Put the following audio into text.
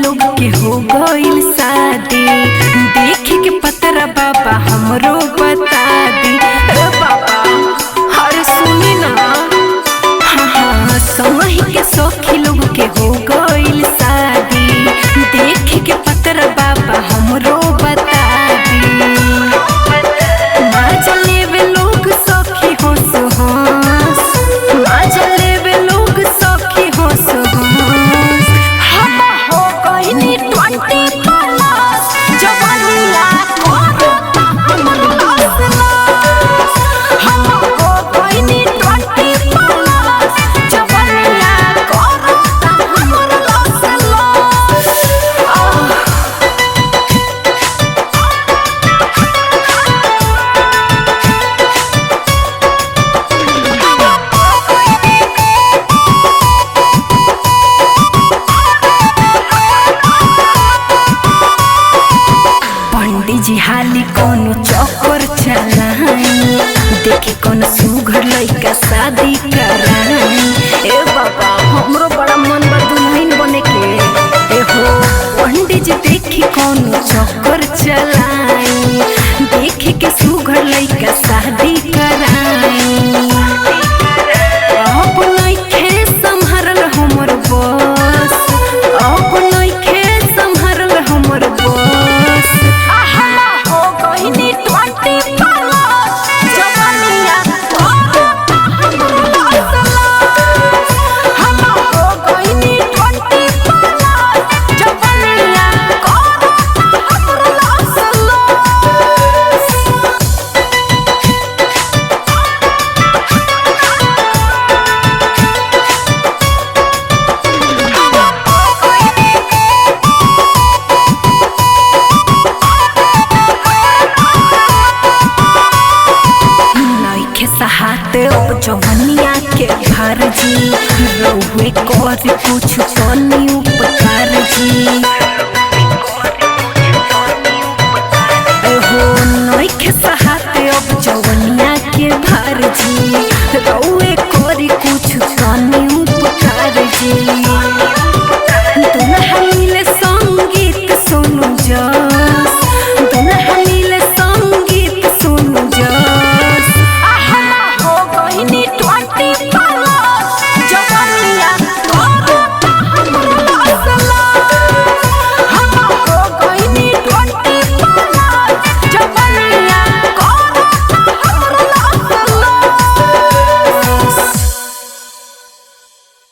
लोग के हो गइल शादी, देख के पतरा बाबा हमरो बता दी। बाबा हर सुनी ना, हाँ समही के सखी लोग के हो गइल शादी, देख के पतरा बाबा हमरो बता दी। माजा लेवे लोग सखी होस होस, माजा लेवे लोग सखी होस होस। हम हो गइनी 20 प्लस, जवानिया करता हमर लस लस। हम हो गइनी 20 प्लस, जवानिया करता हमर लस लस। पंडित जी हाली कोनो चक्कर चलाई, देखे कौन सुघर लइका शादी कराई। ए बाबा हमरो बड़ा मन बा दुल्हन बने के। ए हो पंडित जी देखी कोनो चक्कर चलाई, देखे के सुघर लइका शादी कराई। अब नइखे संभरल हमर बस, अब नइखे संभरल हमर बस। हम हो गइनी 20 प्लस, जवानिया करता हमर लस लस। हम हो गइनी 20 प्लस, जवानिया करता हमर लस लस। नइखे सहाते अब जवनिया के घर जी, रहुए कर कुछ तनी उपकार जी। एहो नइखे सहाते अब